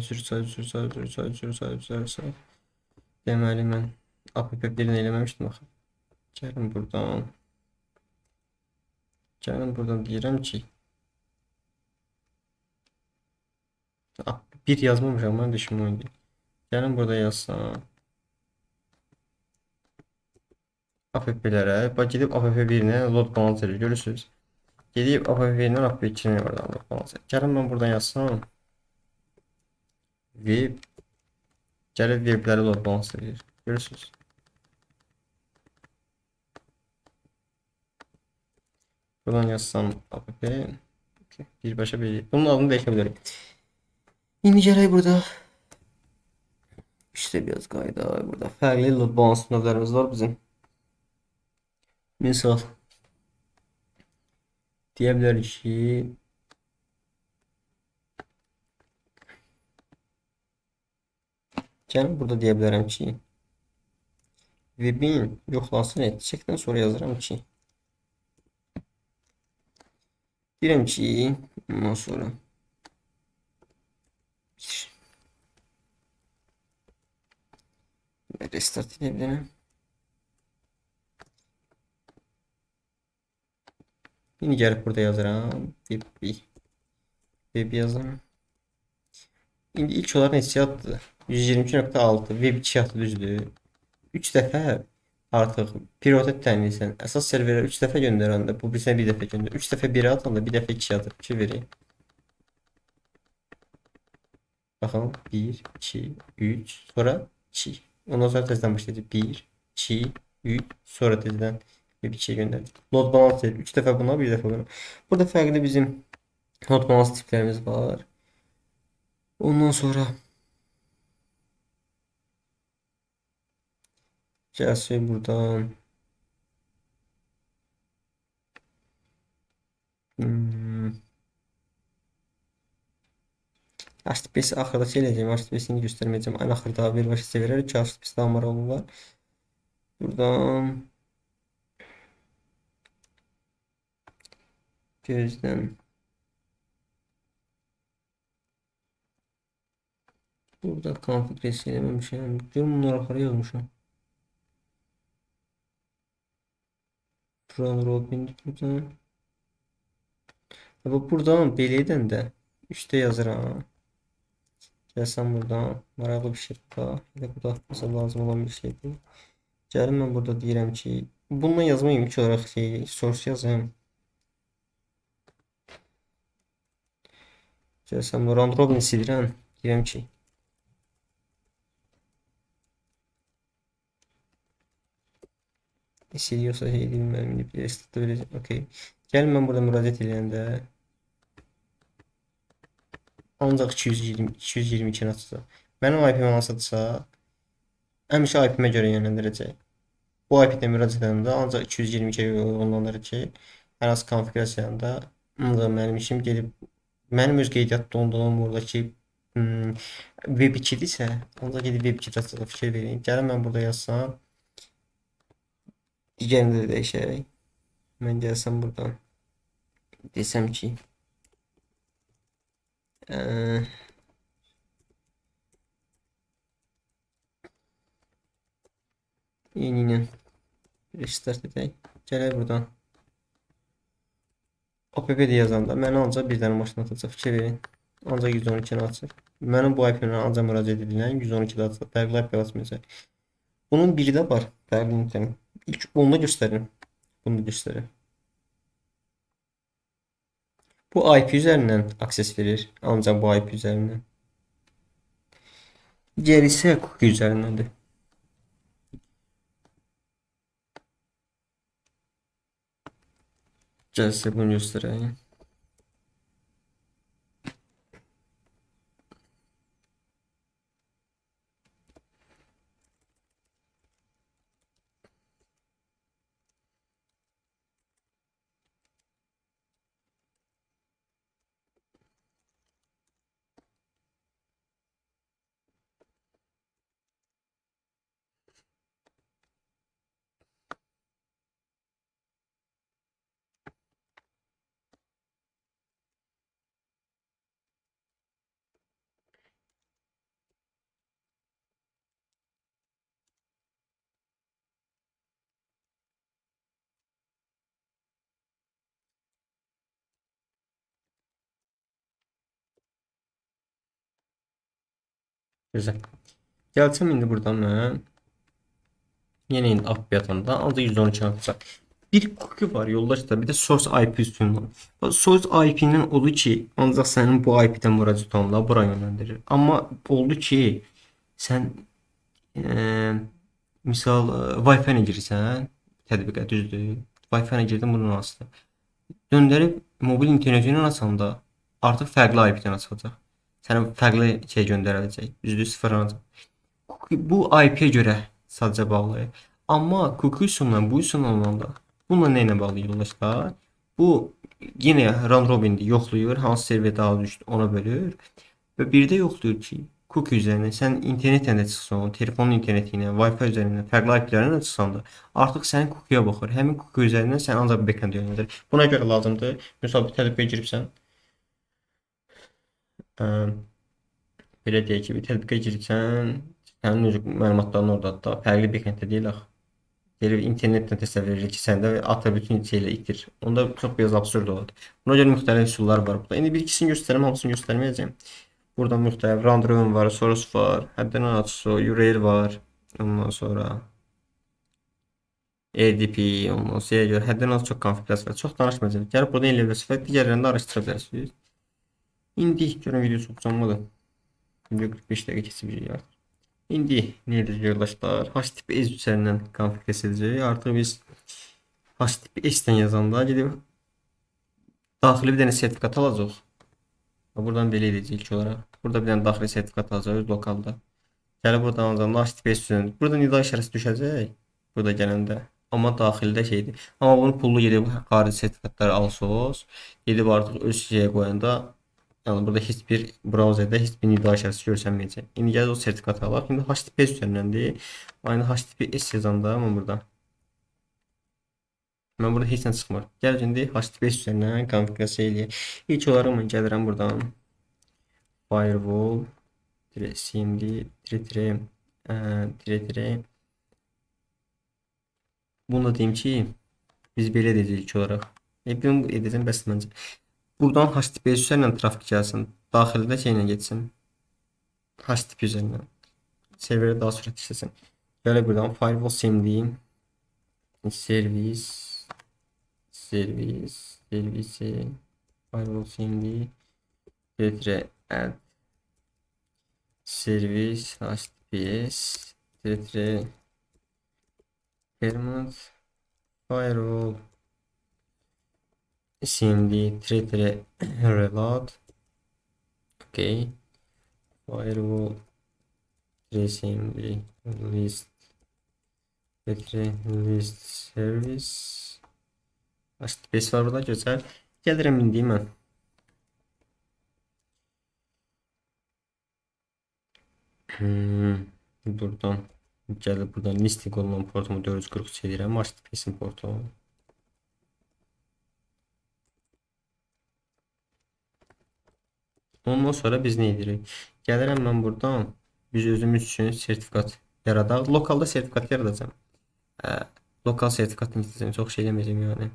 Sür. Deməli mən app 1-ni eləməmişdim axı. Gəlin buradan deyirəm ki app 1 yazmamışam mən düşüm oyunda. Gəlin burada yazsam app-lərə bax gedib app 1-nə load balancer görürsüz. Gedib app 1-dən app 2-nə oradan load balancer. Gəlin mən buradan yazsam web gəlib webləri load balancer edir. Görürsüz. Buradan yazsam app birbaşa bir. Bunun adını değişebilirim. İndi gələk burada işte biraz qayda burada fərqli load balance növlərimiz var bizim. Misal deyə bilərik ki gəlin burada deyə bilərəm ki webin yoxlansın etdikdən sonra yazıram ki deyirəm ki ondan sonra restart edə bilərəm. Yine gəlib burada yazıram. Web yazıram. İndi ilk olaraq neçəyədir? 122.6 web 2 yaxlı düzdür. 3 dəfə artıq period təminləyirsən. Əsas serverə 3 dəfə göndərəndə bu bizə bir dəfə göndər. 3 dəfə 1 atanda bir dəfə 2 atır. 2 verir. Baxın 1, 2, 3, sonra 2. Ondan sonra tezdən başlayacaq. 1, 2, 3, sonra tezdən bir 2'ye gönderdik. Load balance 3 dəfə buna, bir dəfə buna. Burada fərqli bizim load balance tiplərimiz var. Ondan sonra gəlsək buradan HTTPS axırda şey eləyəcəm. HTTPS-ini göstərməyəcəm. Ən axırda bir başa verərək ki, HTTPS daha maraqlı var. Buradan gözdən burada konfigürasiya eləməmişəm. Görüm bunları axıra yazmışam. Run Robin buradan. Bu buradan belə edəndə 3-də yazıram. Gəlsəm buradan maraqlı bir şey var. Ya bu da mesela lazım olan bir şeydir. Gəlim mən burada deyirəm ki, bununla yazmayım ilk olaraq şey, source yazayım. Gəlsəm round robin silirəm. Deyirəm ki, siliyorsa şey bilmem ne bir restart vereceğim. Okey. Gəlin mən burada müraciət edəndə ancaq 222 açacaq. Mənim IP-m hansıdırsa həmişə IP-mə görə yönləndirəcək. Bu IP-də müraciət edəndə ancaq 222-yə uyğunlandıracaq. Hər hansı konfigurasiyanda ancaq mənim işim gedib mənim öz qeydiyyat donduğum buradakı web 2-dirsə, ancaq gedib web 2-də açacaq, fikir verin. Gəlin mən burada yazsam digərini də dəyişərək. Mən gəlsəm buradan desəm ki yeni ilə restart edək. Gələk buradan app-də yazanda mənə ancaq bir dənə maşın atacaq, fikir verin. Ancaq 112-ni açır. Mənim bu IP-lə ancaq müraciət edilən 112-də açacaq. Fərqli IP açmayacaq. Bunun biri də var. Fərqli internet. İlk onu da göstərin. Bunu da göstərir. Bu IP üzərindən akses verir. Ancaq bu IP üzərindən. Gerisi cookie üzərindəndir. Gəlsə bunu göstərəyim. Güzel. Gəlsəm indi buradan mən yenə indi app yatanda ancaq 112 atacaq. Bir cookie var yoldaşlar, bir də source IP üstündən. Source IP-nin odur ki, ancaq sənin bu IP-dən müraciət olanda bura yönləndirir. Amma oldu ki, sən misal Wi-Fi ilə girirsən, tətbiqə düzdür. Wi-Fi ilə girdin, bunun asılı. Döndərib mobil internet ilə açanda artıq fərqli IP-dən açılacaq. Sənə fərqli şey göndərəcək. Düzdür, sıfırlanacaq. Bu IP-yə görə sadəcə bağlı. Amma cookie üsulundan bu üsulla olanda bununla nə ilə bağlı yoldaşlar? Bu yenə round robindir, yoxlayır, hansı server daha düşdü ona bölür və bir də yoxlayır ki, cookie üzərindən sən internetlə də çıxsan, telefonun interneti ilə, Wi-Fi üzərindən, fərqli IP-lərlə də çıxsan da artıq sənin cookie-yə baxır. Həmin cookie üzərindən sən ancaq backend yönləndirir. Buna görə lazımdır. Məsələn, bir tətbiqə giribsən. Belə deyək ki, bir tətbiqə giribsən, sənin öz məlumatların ordadır da, fərqli backenddə deyil axı. Deyir internetdən təsəvvür edir ki, səndə ata bütün şeylə itir. Onda çox biraz absurd olur. Buna görə müxtəlif üsullar var burada. İndi bir ikisini göstərəm, hamısını göstərməyəcəm. Burada müxtəlif Round Robin var, Source var, həddən artıq Urail var. Ondan sonra ADP, ondan sonra görə həddən az çox konfigurasiya var. Çox danışmayacağım. Gəlib burada inləyirsiniz və digərlərini də araşdıra bilərsiniz. İndi görün video çox uzanmadı. Video 45 dəqiqə keçib artıq. İndi nə edəcəyik yoldaşlar? HTTP S üzərindən konfigurasiya edəcəyik. Artıq biz HTTP S-dən yazanda gedib daxili bir dənə sertifikat alacağıq. Buradan belə edəcəyik ilk olaraq. Burada bir dənə daxili sertifikat alacağıq öz lokalda. Gəlib buradan alacağım HTTP S-dən. Burada nida işarəsi düşəcək. Burada gələndə. Amma daxildə şeydir. Amma bunu pullu gedib xarici sertifikatları alsınız. Gedib artıq öz şeyə qoyanda yəni burada heç bir brauzerdə heç bir nida işarəsi görsənməyəcək. İndi gəl o sertifikatı alaq. İndi HTTP üzərindəndir. Aynı HTTP S yazanda mən burada. Mən burada heç nə çıxmır. Gəl indi HTTP üzərindən konfigurasiya eləyək. İlk olaraq mən gəlirəm buradan firewall cmd bunu da deyim ki biz belə edəcəyik ilk olaraq. Bunu edəcəm bəs məncə. Buradan HTTP üzərindən trafik gəlsin. Daxildə şeylə getsin. HTTP üzərindən. Serverə daha sürətli işləsin. Gəlib buradan firewall cmd servisi firewall cmd add service HTTPS permanent firewall cmd reload okay firewall cmd list service HTTPS var burada gözəl. Gəlirəm indi mən. Buradan gəlib buradan listing olunan portumu 443 edirəm. HTTPS-in portu. Ondan sonra biz nə edirik? Gəlirəm mən buradan biz özümüz üçün sertifikat yaradaq. Lokalda sertifikat yaradacağam. Lokal sertifikatını istəyəcəm. Çox şey eləməyəcəm yəni.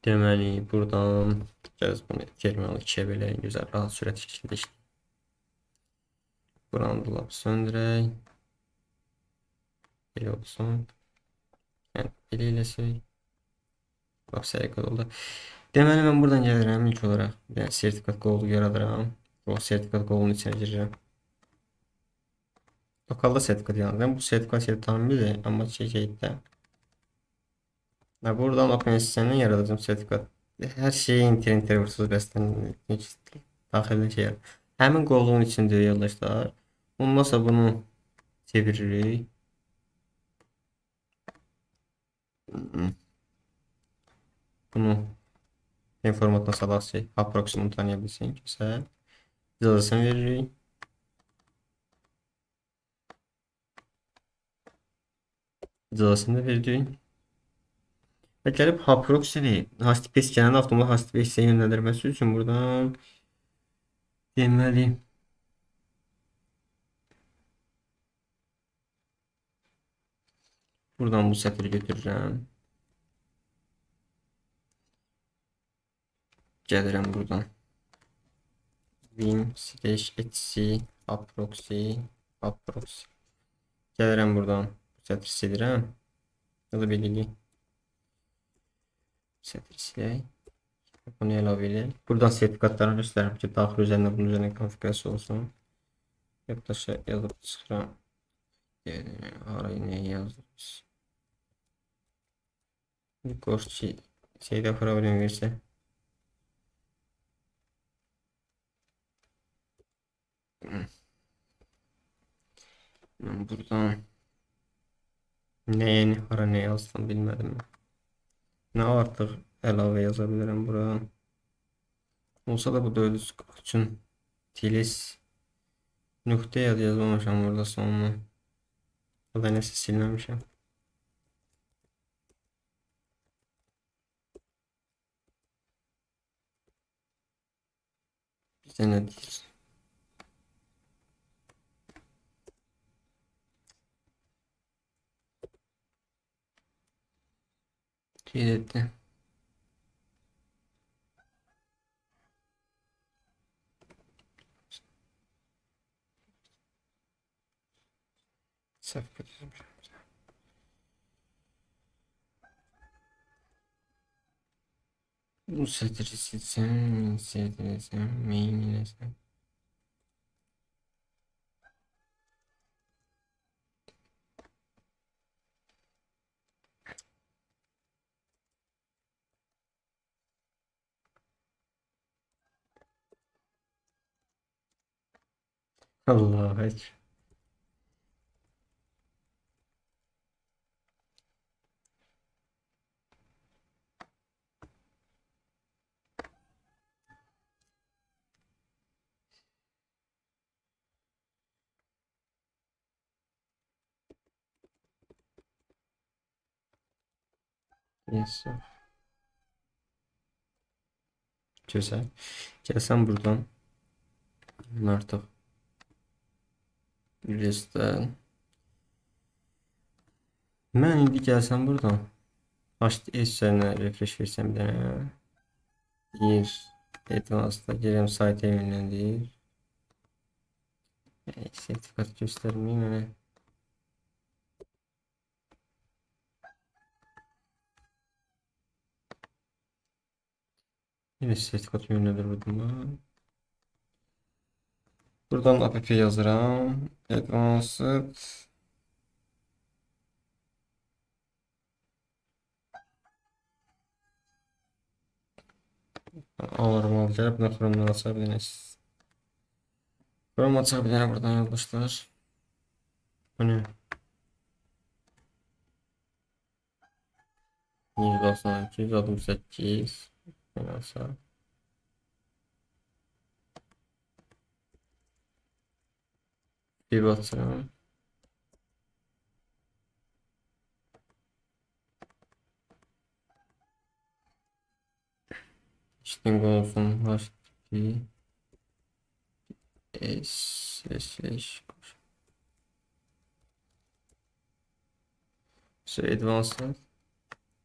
Deməli buradan gəz bunu terminal 2-yə bölək. Gözəl, rahat sürətli şəkildə işləyək. Buranı da lap söndürək. Belə olsun. Yəni belə eləsək. Lap sərikət oldu. Deməli mən buradan gəlirəm ilk olaraq. Yəni sertifikat qovluğu yaradıram. O sertifikat qovluğunun içinə girirəm. Lokalda sertifikat yaradırım. Bu sertifikat yeri tamamıyla amma şeydə. Buradan OpenSSL-dən yaradacağım sertifikat. Hər şeyi internet vursuz bəsdən daxildə şey yarar. Həmin qovluğun içində yoldaşlar. Ondan sonra bunu çeviririk. Bunu formatına salaq ki, proxy-ni tanıya bilsin. Güzel. İcazəsini veririk. İcazəsini də verdik. Və gəlib proxy-ni HTTPS gələn avtomat HTTPS-ə yönləndirməsi üçün buradan deməli buradan bu sətri götürürəm. Gəlirəm buradan. vim/etc proxy. Gəlirəm buradan. Bu sətri silirəm. Ya da belirliyim. Sətri silək. Bunu əlavə edək. Buradan sertifikatlarını göstərirəm ki, daxil üzərində bunun üzərində konfigurasiya olsun. Yaddaşa yazıb çıxıram. Arayı nəyi yazdırırız? Qoşçi şeydə problem versə. Ben buradan neye hara ne yazsam bilmedim. Ne artık əlavə yazabilirim buraya. Olsa da bu 443'ün tilis nöqtə yazmamışam burada sonuna. O da nəsə silməmişəm. Bizə nə deyir? Etti. Səhv götürmüşəm. Bu sətri silsəm, main eləsəm. Allah heç. Yes. Güzel. Gəlsəm buradan artıq listdən. Mən indi gəlsəm buradan HTS üzərinə refresh versəm bir dənə. Bir Advanced'da girəm sayta yönləndir. Sertifikat göstermeyeyim hemen. Yine sertifikat yönlendir buradan. Buradan app yazıram. Advanced. Alırım alacağım. Buna Chrome'dan açabilirsiniz. Chrome açabilirim buradan yoldaşlar. Bu ne? 192, 168. Nasıl? Bir basıram. Sting olsun. HTTP. SSH. Advanced.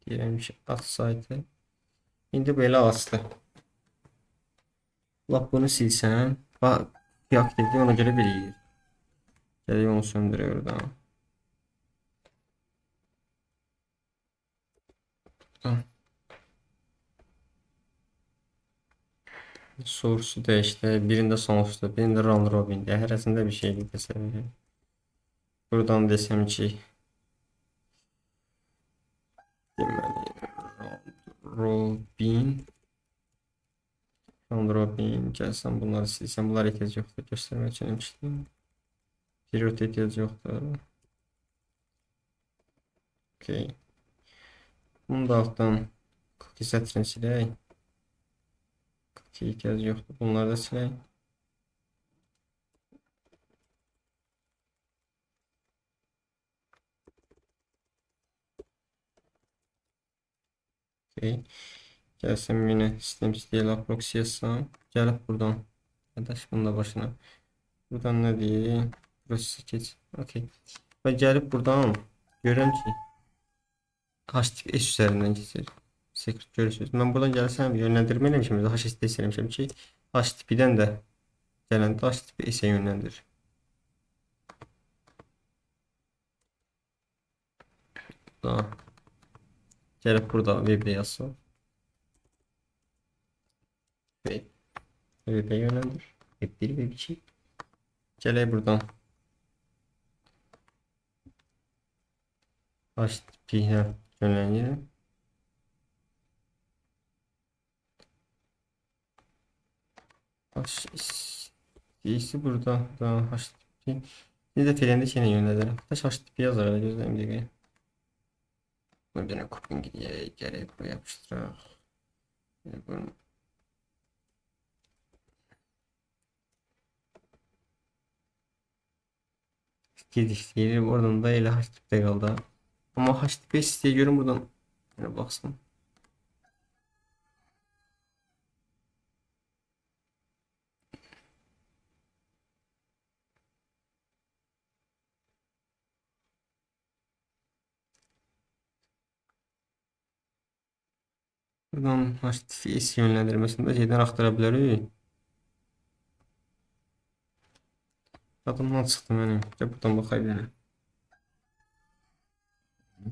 Diyelim ki at site. İndi belə asdı. Lap bunu silsəm. Bax, aktivdir ona görə bilir. Gələk onu söndürək oradan. Source'u dəyişdi. Birində sonuçda, birində round robin'də. Hərəsində bir şeydir desəm. Buradan desəm ki deməli round robin gəlsəm bunları silsəm. Bunlar ehtiyac yoxdur. Göstərmək üçün demişdim. Period ehtiyac yoxdur. Okay. Bunu da altdan cookie sətrini silək. Cookie ehtiyac yoxdur. Bunları da silək. Okay. Gəlsəm yine sistem istəyələ proxy yazsam. Gəlib buradan. Arkadaş bunun da başına. Buradan ne diyeyim? Burası geç. Okay. Və gəlib buradan görürəm ki HTTPS üzərindən keçir. Secret görürsünüz. Mən buradan gəlsəm yönləndirmə eləmişəm. HTTPS eləmişəm ki HTTP-dən də gələndə HTTPS-ə yönləndir. Daha gəlib burada webdə yazsam. Web'e yönlendir. Web 1 Web 2. Gələk buradan HTTP-yə yönləndirim. HTTP burada da HTTP. Bir də filəndə şeylə yönləndirim. HTTP yazar elə gözləyim bir dəqiqə. Bir dənə kopyun gidiyor. Gələk buraya yapışdıraq. Bunu Gedişleri oradan da elə HTTP qaldı. Amma HTTP siteye görün buradan. Yəni baxsın. Buradan HTTPS yönlendirmesinde şeyden aktarabiliriz. Adımdan çıktım yani. Ya buradan bakabilirim.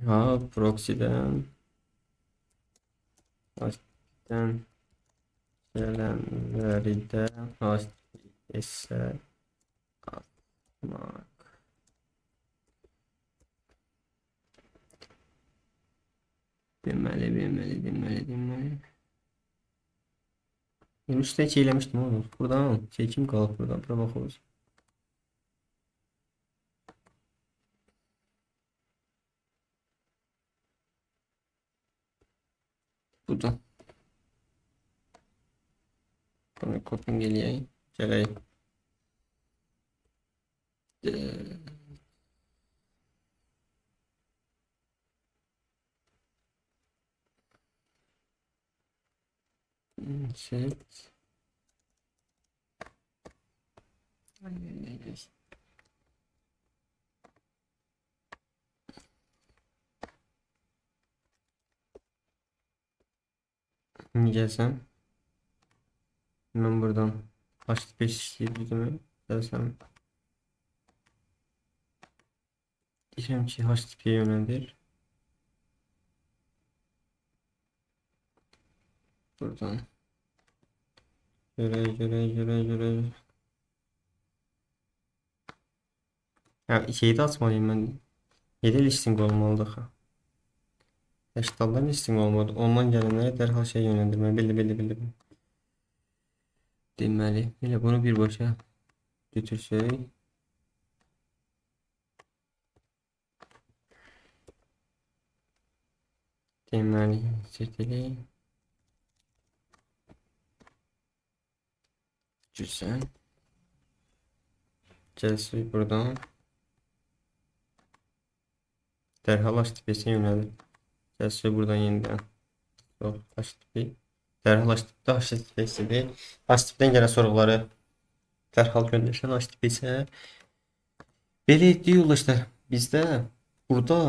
Ha, proxy'den HTTP'den gelenleri de HTTPS'e atmak. Demeli. 23'te çiğlemiştim oğlum. Buradan şey kim kaldı buradan? Bura bakalım. Buradan. Bunu kopyam geleyim. Geleyim. Set. Gelsem. Hemen buradan. HTTPS diye gelsem. Diyeceğim ki HTTP'ye yöneldir. Buradan. Göre. Ya şeyi de atmalıyım ben. 7 listing olmalı daha. Hashtag'dan listing olmadı. Ondan gelenlere derhal şey yönlendirme. Belli. Demeli. Hele bunu bir başa götürsək. Deməli, seçelim. Güzel. Gəlsək buradan. Dərhal HTTPS-ə yönəlir. Gəlsək buradan yenidən. Yox, HTTP. Dərhal HTTP-də HTTPS-dir. HTTP-dən gələn sorğuları dərhal göndərsən HTTPS-ə. Belə etdik yoldaşlar. Bizdə burada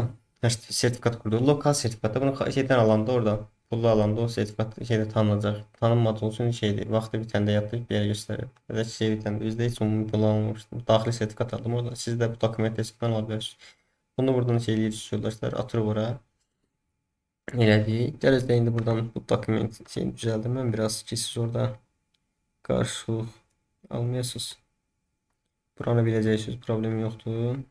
HTTP sertifikat kurdu. Lokal sertifikatta bunu şeydən alanda orada pullu alanda o sertifikat şeydə tanınacaq. Tanınmadığı üçün şeydir. Vaxtı bitəndə yapdıq bir yerə göstərir. Və şey bitəndə özdə heç umumi pul almamışdım. Daxili sertifikat aldım orada. Siz də bu dokument testindən ala bilərsiniz. Bunu buradan şey edirsiniz yoldaşlar. Atırıq ora. Elədik. Gələcək də indi buradan bu dokument şeyini düzəldim. Mən biraz ki siz orada qarşılıq almayasınız. Buranı biləcəksiniz. Problem yoxdur.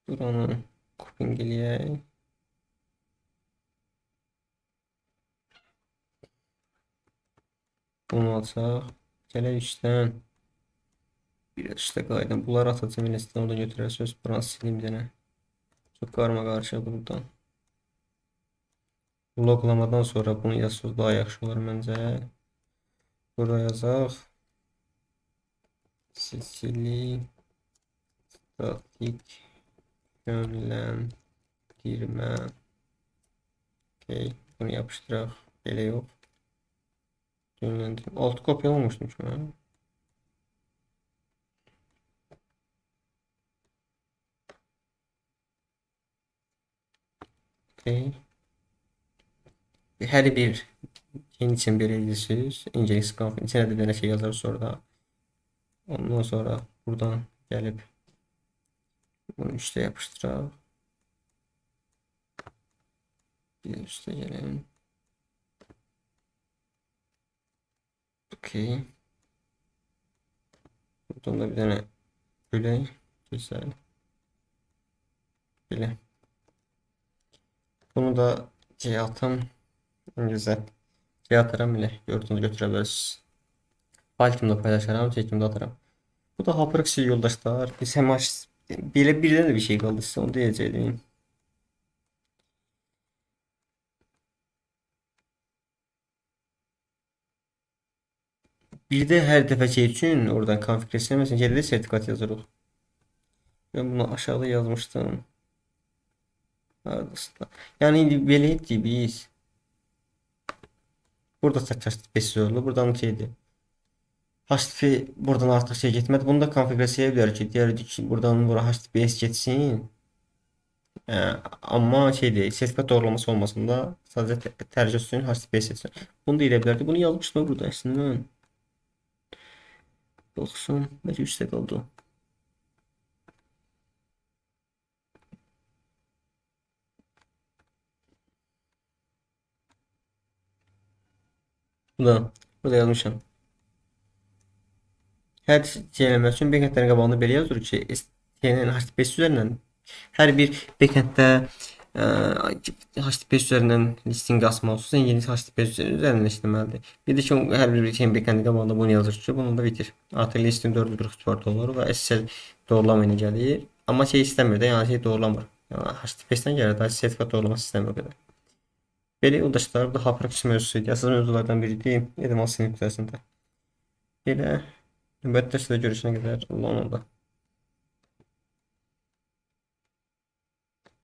Buranı copying eləyək. Bunu alsaq. Gələk üstdən. Bir üstə qayıdım. Bunları atacağım. Elə sizdən oradan götürərsiniz. Buranı sileyim denə. Çok karma qarışıqdır buradan. Loglamadan sonra bunu yazsınız daha yaxşı olar məncə. Bura yazaq. Seçili statik yönləndirmə. Okay. Bunu yapışdıraq. Belə yox. Yönləndirmə. Alt kopya olmuştum ki mən. Okay. Hər bir şeyin için belə edirsiniz. İncelik skamfın içine de bir şey yazar sonra. Ondan sonra buradan gəlib bunu üstə yapışdıraq. Bir üstə gəlin. Okay. Buradan da bir tane bölək. Güzel. Belə. Bunu da şey atım. Güzel. Şey atarım bile. Gördüğünüz götürə bilərsiniz. Fayl paylaşaram, çəkimdə atarım. Bu da HyperX yoldaşlar. Biz həmaş belə birdən də bir şey qaldı sizə onu deyəcəydim. Bir de her dəfə şey üçün oradan konfigurasiya məsələn yerdə sertifikat yazırıq. Ben bunu aşağıda yazmışdım. Hardasında. Yani indi belə etdik biz. Burada saçlar spesial oldu. Buradan şeydi. HTTP buradan artıq şey getmədi. Bunu da konfigurasiya edə bilərik ki, deyərik ki, buradan bura HTTPS getsin. Amma şey deyil, sertifikat doğrulaması olmasın da sadəcə tərcih üçün HTTPS etsin. Bunu da edə bilərdik. Bunu yazmışdım burada əslində mən. Baxsam, bəlkə üstə qaldı. Burada yazmışam. Hər şey eləmək üçün backendlərin qabağında belə yazır ki, STN HTTPS üzərindən hər bir backenddə HTTPS üzərindən listing asmaq üçün yeni HTTPS üzərindən işləməlidir. Bir də ki, hər bir şeyin backendin qabağında bunu yazır ki, bunu da bitir. Artıq listing 444 olur və SSL doğrulama ilə gəlir. Amma şey istəmir də, yəni şey doğrulamır. Yəni HTTPS-dən gəlir, daha sertifikat doğrulaması istəmir o qədər. Belə yoldaşlar, bu da HAPRX mövzusu idi. Əsas mövzulardan biridir. Edemal sinif kütləsində. Belə növbəti dərsdə görüşənə qədər Allah'ın oldu.